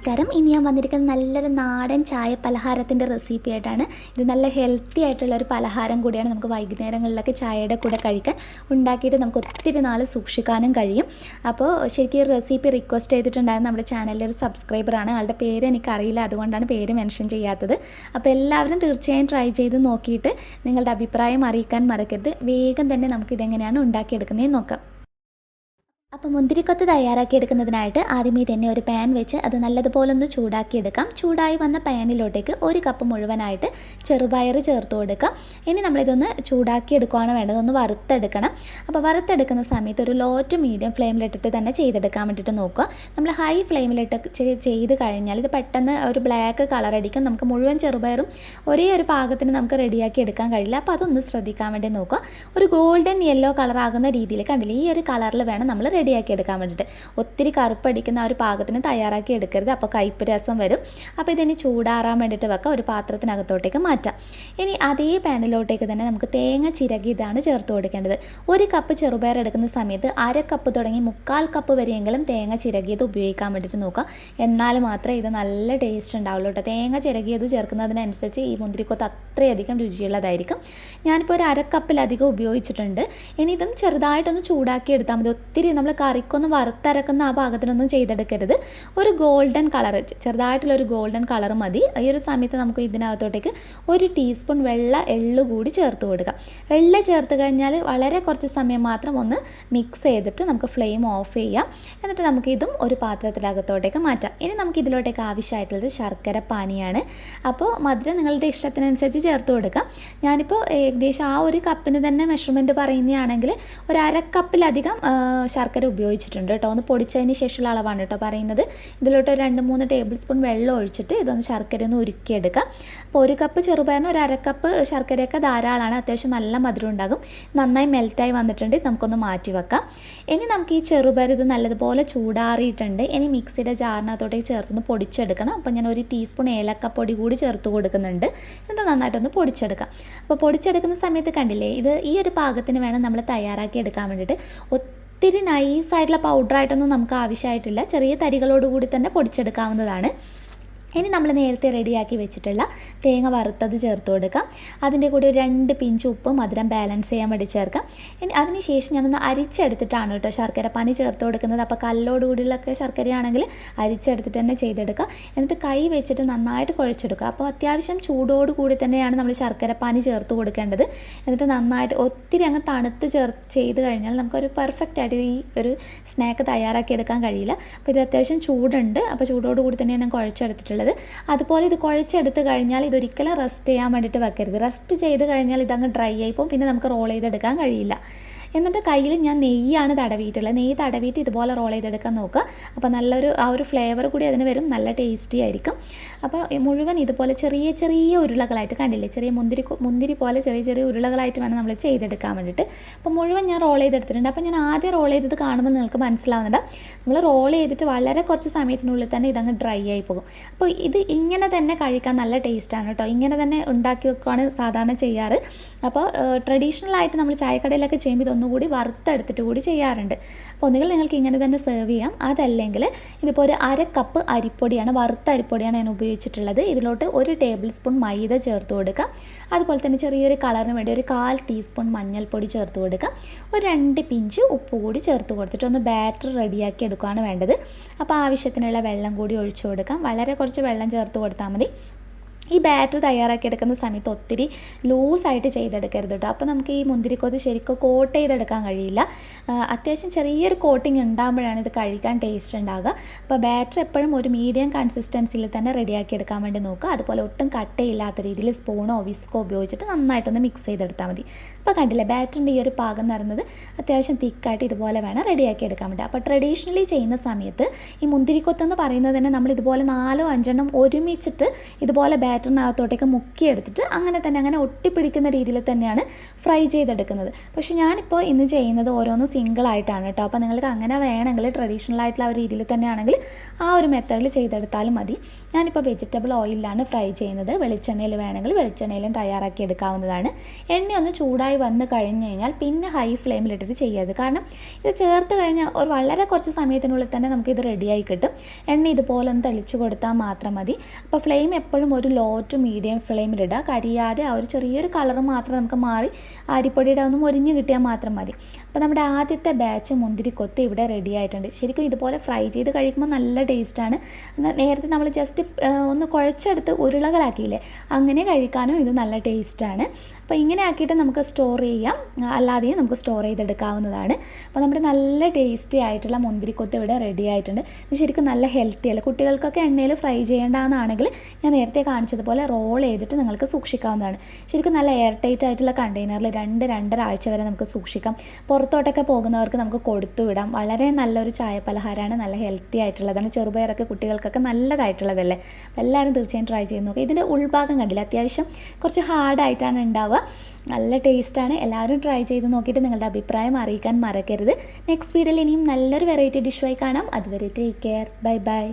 നമസ്കാരം. ഇനി ഞാൻ വന്നിരിക്കുന്നത് നല്ലൊരു നാടൻ ചായ പലഹാരത്തിൻ്റെ റെസിപ്പി ആയിട്ടാണ്. ഇത് നല്ല ഹെൽത്തി ആയിട്ടുള്ളൊരു പലഹാരം കൂടിയാണ്. നമുക്ക് വൈകുന്നേരങ്ങളിലൊക്കെ ചായയുടെ കൂടെ കഴിക്കാൻ ഉണ്ടാക്കിയിട്ട് നമുക്ക് ഒത്തിരി നാൾ സൂക്ഷിക്കാനും കഴിയും. അപ്പോൾ ശരിക്കും ഈ റെസിപ്പി റിക്വസ്റ്റ് ചെയ്തിട്ടുണ്ടായിരുന്നു നമ്മുടെ ചാനലിലെ ഒരു സബ്സ്ക്രൈബറാണ്. ആളുടെ പേര് എനിക്കറിയില്ല, അതുകൊണ്ടാണ് പേര് മെൻഷൻ ചെയ്യാത്തത്. അപ്പോൾ എല്ലാവരും തീർച്ചയായും ട്രൈ ചെയ്ത് നോക്കിയിട്ട് നിങ്ങളുടെ അഭിപ്രായം അറിയിക്കാൻ മറക്കരുത്. വേഗം തന്നെ നമുക്കിതെങ്ങനെയാണ് ഉണ്ടാക്കിയെടുക്കുന്നതെന്ന് നോക്കാം. അപ്പോൾ മുന്തിരിക്കൊത്ത് തയ്യാറാക്കിയെടുക്കുന്നതിനായിട്ട് ആദ്യമേ തന്നെ ഒരു പാൻ വെച്ച് അത് നല്ലതുപോലെ ഒന്ന് ചൂടാക്കിയെടുക്കാം. ചൂടായി വന്ന പാനിലോട്ടേക്ക് ഒരു കപ്പ് മുഴുവനായിട്ട് ചെറുപയർ ചേർത്ത് കൊടുക്കാം. ഇനി നമ്മളിതൊന്ന് ചൂടാക്കിയെടുക്കുകയാണ് വേണ്ടത്, ഒന്ന് വറുത്തെടുക്കണം. അപ്പോൾ വറുത്തെടുക്കുന്ന സമയത്ത് ഒരു ലോ ടു മീഡിയം ഫ്ലെയിമിലിട്ടിട്ട് തന്നെ ചെയ്തെടുക്കാൻ വേണ്ടിയിട്ട് നോക്കുക. നമ്മൾ ഹൈ ഫ്ലെയിമിലിട്ട് ചെയ്ത് കഴിഞ്ഞാൽ ഇത് പെട്ടെന്ന് ഒരു ബ്ലാക്ക് കളർ അടിക്കും. നമുക്ക് മുഴുവൻ ചെറുപയറും ഒരേ ഒരു പാകത്തിന് നമുക്ക് റെഡിയാക്കി എടുക്കാൻ കഴിയില്ല. അപ്പോൾ അതൊന്ന് ശ്രദ്ധിക്കാൻ വേണ്ടി നോക്കുക. ഒരു ഗോൾഡൻ യെല്ലോ കളർ ആകുന്ന രീതിയിൽ കണ്ടില്ലേ, ഈ ഒരു കളറിൽ വേണം നമ്മൾ റെഡിയാക്കി എടുക്കാൻ വേണ്ടിയിട്ട്. ഒത്തിരി കറുപ്പടിക്കുന്ന ഒരു പാകത്തിന് തയ്യാറാക്കി എടുക്കരുത്, അപ്പോൾ കയ്പ്പ് രസം വരും. അപ്പോൾ ഇതിനി ചൂടാറാൻ വേണ്ടിയിട്ട് വെക്കാം. ഒരു പാത്രത്തിനകത്തോട്ടേക്ക് മാറ്റാം. ഇനി അതേ പാനിലോട്ടേക്ക് തന്നെ നമുക്ക് തേങ്ങ ചിരകിയതാണ് ചേർത്ത് കൊടുക്കേണ്ടത്. ഒരു കപ്പ് ചെറുപയർ എടുക്കുന്ന സമയത്ത് അര കപ്പ് തുടങ്ങി 1/4 കപ്പ് വരെയെങ്കിലും തേങ്ങ ചിരകിയത് ഉപയോഗിക്കാൻ വേണ്ടിയിട്ട് നോക്കുക. എന്നാൽ മാത്രമേ ഇത് നല്ല ടേസ്റ്റ് ഉണ്ടാവുള്ളൂ കേട്ടോ. തേങ്ങ ചിരകിയത് ചേർക്കുന്നതിനനുസരിച്ച് ഈ മുന്തിരിക്കൊത്ത് അത്രയധികം രുചിയുള്ളതായിരിക്കും. ഞാനിപ്പോൾ ഒരു അര കപ്പിലധികം ഉപയോഗിച്ചിട്ടുണ്ട്. ഇനി ഇതും ചെറുതായിട്ടൊന്ന് ചൂടാക്കി എടുത്താൽ മതി. ഒത്തിരി നമ്മൾ കറിക്കൊന്ന് വറുത്തരക്കുന്ന ആ പാകത്തിനൊന്നും ചെയ്തെടുക്കരുത്. ഒരു ഗോൾഡൻ കളർ, ചെറുതായിട്ടുള്ളൊരു ഗോൾഡൻ കളർ മതി. ഈ ഒരു സമയത്ത് നമുക്ക് ഇതിനകത്തോട്ടേക്ക് 1 ടീസ്പൂൺ വെള്ള എള്ള് കൂടി ചേർത്ത് കൊടുക്കാം. എള്ള് ചേർത്ത് കഴിഞ്ഞാൽ വളരെ കുറച്ച് സമയം മാത്രം ഒന്ന് മിക്സ് ചെയ്തിട്ട് നമുക്ക് ഫ്ലെയിം ഓഫ് ചെയ്യാം. എന്നിട്ട് നമുക്ക് ഇതും ഒരു പാത്രത്തിനകത്തോട്ടേക്ക് മാറ്റാം. ഇനി നമുക്ക് ഇതിലോട്ടേക്ക് ആവശ്യമായിട്ടുള്ളത് ശർക്കര പാനിയാണ്. അപ്പോൾ മധുരം നിങ്ങളുടെ ഇഷ്ടത്തിനനുസരിച്ച് ചേർത്ത് കൊടുക്കാം. ഞാനിപ്പോൾ ഏകദേശം ആ ഒരു കപ്പിന് തന്നെ മെഷർമെൻറ്റ് പറയുന്നതാണെങ്കിൽ ഒരു അര കപ്പിലധികം ശർക്കര ഉപയോഗിച്ചിട്ടുണ്ട് കേട്ടോ. ഒന്ന് പൊടിച്ചതിന് ശേഷമുള്ള അളവാണ് കേട്ടോ പറയുന്നത്. ഇതിലോട്ട് ഒരു 2-3 ടേബിൾ സ്പൂൺ വെള്ളം ഒഴിച്ചിട്ട് ഇതൊന്ന് ശർക്കര ഒന്ന് ഉരുക്കിയെടുക്കാം. അപ്പോൾ ഒരു കപ്പ് ചെറുപയറിന് ഒരു അര കപ്പ് ശർക്കരയൊക്കെ ധാരാളമാണ്. അത്യാവശ്യം നല്ല മധുരം ഉണ്ടാകും. നന്നായി മെൽറ്റായി വന്നിട്ടുണ്ട്. നമുക്കൊന്ന് മാറ്റി വെക്കാം. ഇനി നമുക്ക് ഈ ചെറുപയർ ഇത് നല്ലതുപോലെ ചൂടാറിയിട്ടുണ്ട്. ഇനി മിക്സിയുടെ ജാറിനകത്തോട്ടേക്ക് ചേർത്തൊന്ന് പൊടിച്ചെടുക്കണം. അപ്പോൾ ഞാൻ 1 ടീസ്പൂൺ ഏലക്കപ്പൊടി കൂടി ചേർത്ത് കൊടുക്കുന്നുണ്ട്. എന്നിട്ട് നന്നായിട്ടൊന്ന് പൊടിച്ചെടുക്കാം. അപ്പോൾ പൊടിച്ചെടുക്കുന്ന സമയത്ത് കണ്ടില്ലേ, ഇത് ഈ ഒരു പാകത്തിന് വേണം നമ്മൾ തയ്യാറാക്കി എടുക്കാൻ വേണ്ടിയിട്ട്. ഒത്തിരി നൈസായിട്ടുള്ള പൗഡറായിട്ടൊന്നും നമുക്ക് ആവശ്യമായിട്ടില്ല. ചെറിയ തരികളോടുകൂടി തന്നെ പൊടിച്ചെടുക്കാവുന്നതാണ്. ഇനി നമ്മൾ നേരത്തെ റെഡിയാക്കി വെച്ചിട്ടുള്ള തേങ്ങ വറുത്തത് ചേർത്ത് കൊടുക്കാം. അതിൻ്റെ കൂടെ ഒരു 2 പിഞ്ച് ഉപ്പ് മധുരം ബാലൻസ് ചെയ്യാൻ വേണ്ടി ചേർക്കാം. ഇനി അതിന് ശേഷം ഞാനൊന്ന് അരിച്ചെടുത്തിട്ടാണ് കേട്ടോ ശർക്കര പാനി ചേർത്ത് കൊടുക്കുന്നത്. അപ്പോൾ കല്ലോടുകൂടിയുള്ളൊക്കെ ശർക്കരയാണെങ്കിൽ അരിച്ചെടുത്തിട്ട് തന്നെ ചെയ്തെടുക്കുക. എന്നിട്ട് കൈ വെച്ചിട്ട് നന്നായിട്ട് കുഴച്ചെടുക്കുക. അപ്പോൾ അത്യാവശ്യം ചൂടോടുകൂടി തന്നെയാണ് നമ്മൾ ശർക്കര പാനി ചേർത്ത് കൊടുക്കേണ്ടത്. എന്നിട്ട് നന്നായിട്ട് ഒത്തിരി അങ്ങ് തണുത്ത് ചെയ്ത് കഴിഞ്ഞാൽ നമുക്കൊരു പെർഫെക്റ്റ് ആയിട്ട് ഈ ഒരു സ്നാക്ക് തയ്യാറാക്കി എടുക്കാൻ കഴിയില്ല. അപ്പോൾ ഇത് അത്യാവശ്യം ചൂടുണ്ട്. അപ്പോൾ ചൂടോടുകൂടി തന്നെയാണ് ഞാൻ കുഴച്ചെടുത്തിട്ടുള്ളത്. അതുപോലെ ഇത് കുഴച്ചെടുത്ത് കഴിഞ്ഞാൽ ഇതൊരിക്കലും റെസ്റ്റ് ചെയ്യാൻ വേണ്ടിയിട്ട് വെക്കരുത്. റെസ്റ്റ് ചെയ്ത് കഴിഞ്ഞാൽ ഇതങ്ങ് ഡ്രൈ ആയിപ്പോൾ പിന്നെ നമുക്ക് റോൾ ചെയ്തെടുക്കാൻ കഴിയില്ല. എന്നിട്ട് കയ്യിൽ ഞാൻ നെയ്യാണ് തടവിയിട്ടുള്ളത്. നെയ്യ് തടവിയിട്ട് ഇതുപോലെ റോൾ ചെയ്തെടുക്കാൻ നോക്കുക. അപ്പോൾ നല്ലൊരു ആ ഒരു ഫ്ലേവർ കൂടി അതിന് വരും, നല്ല ടേസ്റ്റി ആയിരിക്കും. അപ്പോൾ മുഴുവൻ ഇതുപോലെ ചെറിയ ചെറിയ ഉരുളകളായിട്ട് കണ്ടില്ലേ, ചെറിയ മുന്തിരി പോലെ ചെറിയ ചെറിയ ഉരുളകളായിട്ട് വേണം നമ്മൾ ചെയ്തെടുക്കാൻ വേണ്ടിയിട്ട്. അപ്പോൾ മുഴുവൻ ഞാൻ റോൾ ചെയ്തെടുത്തിട്ടുണ്ട്. അപ്പോൾ ഞാൻ ആദ്യം റോൾ ചെയ്തത് കാണുമ്പോൾ നിങ്ങൾക്ക് മനസ്സിലാവുന്നുണ്ട്, നമ്മൾ റോൾ ചെയ്തിട്ട് വളരെ കുറച്ച് സമയത്തിനുള്ളിൽ തന്നെ ഇതങ്ങ് ഡ്രൈ ആയി പോകും. അപ്പോൾ ഇത് ഇങ്ങനെ തന്നെ കഴിക്കാൻ നല്ല ടേസ്റ്റാണ് കേട്ടോ. ഇങ്ങനെ തന്നെ ഉണ്ടാക്കി വെക്കുകയാണ് സാധാരണ ചെയ്യാറ്. അപ്പോൾ ട്രഡീഷണലായിട്ട് നമ്മൾ ചായക്കടയിലൊക്കെ ചെയ്യുമ്പോൾ ഒന്നുകൂടി വറുത്തെടുത്തിട്ട് കൂടി ചെയ്യാറുണ്ട്. അപ്പോൾ ഒന്നുകിൽ നിങ്ങൾക്ക് ഇങ്ങനെ തന്നെ സെർവ് ചെയ്യാം. അതല്ലെങ്കിൽ ഇതിപ്പോൾ ഒരു അര കപ്പ് അരിപ്പൊടിയാണ്, വറുത്ത അരിപ്പൊടിയാണ് ഞാൻ ഉപയോഗിച്ചിട്ടുള്ളത്. ഇതിലോട്ട് 1 ടേബിൾ സ്പൂൺ മൈദ ചേർത്ത് കൊടുക്കാം. അതുപോലെ തന്നെ ചെറിയൊരു കളറിന് വേണ്ടി ഒരു 1/4 ടീസ്പൂൺ മഞ്ഞൾപ്പൊടി ചേർത്ത് കൊടുക്കാം. ഒരു 2 പിഞ്ച് ഉപ്പ് കൂടി ചേർത്ത് കൊടുത്തിട്ട് ഒന്ന് ബാറ്റർ റെഡിയാക്കി എടുക്കുകയാണ് വേണ്ടത്. അപ്പോൾ ആവശ്യത്തിനുള്ള വെള്ളം കൂടി ഒഴിച്ചു കൊടുക്കാം. വളരെ കുറച്ച് വെള്ളം ചേർത്ത് കൊടുത്താൽ മതി. ഈ ബാറ്റർ തയ്യാറാക്കി എടുക്കുന്ന സമയത്ത് ഒത്തിരി ലൂസായിട്ട് ചെയ്തെടുക്കരുത് കേട്ടോ. അപ്പോൾ നമുക്ക് ഈ മുന്തിരിക്കൊത്ത് ശരിക്കും കോട്ട് ചെയ്തെടുക്കാൻ കഴിയില്ല. അത്യാവശ്യം ചെറിയൊരു കോട്ടിങ് ഉണ്ടാകുമ്പോഴാണ് ഇത് കഴിക്കാൻ ടേസ്റ്റ് ഉണ്ടാകുക. അപ്പോൾ ബാറ്റർ എപ്പോഴും ഒരു മീഡിയം കൺസിസ്റ്റൻസിയിൽ തന്നെ റെഡിയാക്കി എടുക്കാൻ വേണ്ടി നോക്കുക. അതുപോലെ ഒട്ടും കട്ടയില്ലാത്ത രീതിയിൽ സ്പൂണോ വിസ്കോ ഉപയോഗിച്ചിട്ട് നന്നായിട്ടൊന്ന് മിക്സ് ചെയ്തെടുത്താൽ മതി. അപ്പോൾ കണ്ടില്ലേ, ബാറ്ററിൻ്റെ ഈ ഒരു പാകം എന്ന് പറയുന്നത് അത്യാവശ്യം തിക്കായിട്ട് ഇതുപോലെ വേണം റെഡിയാക്കി എടുക്കാൻ വേണ്ടി. അപ്പോൾ ട്രഡീഷണലി ചെയ്യുന്ന സമയത്ത് ഈ മുന്തിരിക്കൊത്തെന്ന് പറയുന്നത് തന്നെ നമ്മൾ ഇതുപോലെ 4-5 എണ്ണം ഒരുമിച്ചിട്ട് ഇതുപോലെ ബാറ്ററിനകത്തോട്ടേക്ക് മുക്കിയെടുത്തിട്ട് അങ്ങനെ ഒട്ടിപ്പിടിക്കുന്ന രീതിയിൽ തന്നെയാണ് ഫ്രൈ ചെയ്തെടുക്കുന്നത്. പക്ഷേ ഞാനിപ്പോൾ ഇന്ന് ചെയ്യുന്നത് ഓരോന്നും സിംഗിളായിട്ടാണ് കേട്ടോ. അപ്പോൾ നിങ്ങൾക്ക് അങ്ങനെ വേണമെങ്കിൽ ട്രഡീഷണൽ ആയിട്ടുള്ള ആ ഒരു രീതിയിൽ തന്നെയാണെങ്കിൽ ആ ഒരു മെത്തേഡിൽ ചെയ്തെടുത്താലും മതി. ഞാനിപ്പോൾ വെജിറ്റബിൾ ഓയിലാണ് ഫ്രൈ ചെയ്യുന്നത്. വെളിച്ചെണ്ണയിൽ വേണമെങ്കിൽ വെളിച്ചെണ്ണയിലും തയ്യാറാക്കി എടുക്കാവുന്നതാണ്. എണ്ണ ഒന്ന് ചൂടായി വന്ന് കഴിഞ്ഞ് കഴിഞ്ഞാൽ പിന്നെ ഹൈ ഫ്ലെയിമിലിട്ടിട്ട് ചെയ്യരുത്. കാരണം ഇത് ചേർത്ത് കഴിഞ്ഞാൽ ഒരു വളരെ കുറച്ച് സമയത്തിനുള്ളിൽ തന്നെ നമുക്കിത് റെഡിയായി കിട്ടും. എണ്ണ ഇതുപോലെ ഒന്ന് തെളിച്ച് കൊടുത്താൽ മാത്രം മതി. അപ്പോൾ ഫ്ലെയിം എപ്പോഴും ഒരു ലോ ടു മീഡിയം ഫ്ലെയിമിലിടുക. കരിയാതെ ആ ഒരു ചെറിയൊരു കളർ മാത്രം നമുക്ക് മാറി അരിപ്പൊടിയുടെ ഒന്ന് മൊരിഞ്ഞ് കിട്ടിയാൽ മാത്രം മതി. അപ്പോൾ നമ്മുടെ ആദ്യത്തെ ബാച്ച് മുന്തിരിക്കൊത്ത് ഇവിടെ റെഡി ആയിട്ടുണ്ട്. ശരിക്കും ഇതുപോലെ ഫ്രൈ ചെയ്ത് കഴിക്കുമ്പോൾ നല്ല ടേസ്റ്റാണ്. നേരത്തെ നമ്മൾ ജസ്റ്റ് ഒന്ന് കുഴച്ചെടുത്ത് ഉരുളകളാക്കിയില്ലേ, അങ്ങനെ കഴിക്കാനും ഇത് നല്ല ടേസ്റ്റാണ്. അപ്പോൾ ഇങ്ങനെ ആക്കിയിട്ട് നമുക്ക് സ്റ്റോർ ചെയ്യാം, അല്ലാതെയും നമുക്ക് സ്റ്റോർ ചെയ്തെടുക്കാവുന്നതാണ്. അപ്പോൾ നമ്മുടെ നല്ല ടേസ്റ്റി ആയിട്ടുള്ള മുന്തിരിക്കൊത്ത് ഇവിടെ റെഡി ആയിട്ടുണ്ട്. ഇത് ശരിക്കും നല്ല ഹെൽത്തിയല്ല. കുട്ടികൾക്കൊക്കെ എണ്ണയിൽ ഫ്രൈ ചെയ്യേണ്ടതെന്നാണെങ്കിൽ ഞാൻ നേരത്തെ കാണിച്ചതുപോലെ റോൾ ചെയ്തിട്ട് നിങ്ങൾക്ക് സൂക്ഷിക്കാവുന്നതാണ്. ശരിക്കും നല്ല എയർ ടൈറ്റ് ആയിട്ടുള്ള കണ്ടെയ്നറിൽ 2-2.5 ആഴ്ച വരെ നമുക്ക് സൂക്ഷിക്കാം. പുറത്തോട്ടൊക്കെ പോകുന്നവർക്ക് നമുക്ക് കൊടുത്തു വിടാം. വളരെ നല്ലൊരു ചായ പലഹാരമാണ്, നല്ല ഹെൽത്തി ആയിട്ടുള്ളതാണ്. ചെറുപയറൊക്കെ കുട്ടികൾക്കൊക്കെ നല്ലതായിട്ടുള്ളതല്ലേ. അപ്പോൾ എല്ലാവരും തീർച്ചയായും ട്രൈ ചെയ്ത് നോക്കുക. ഇതിൻ്റെ ഉൾഭാഗം കണ്ടില്ല, അത്യാവശ്യം കുറച്ച് ഹാർഡായിട്ടാണ് ഉണ്ടാവുക. നല്ല ടേസ്റ്റാണ്. എല്ലാവരും ട്രൈ ചെയ്ത് നോക്കിയിട്ട് നിങ്ങളുടെ അഭിപ്രായം അറിയിക്കാൻ മറക്കരുത്. നെക്സ്റ്റ് വീഡിയോയിൽ ഇനിയും നല്ലൊരു വെറൈറ്റി ഡിഷുമായി കാണാം. അതുവരെ ടേക്ക് കെയർ. Bye bye.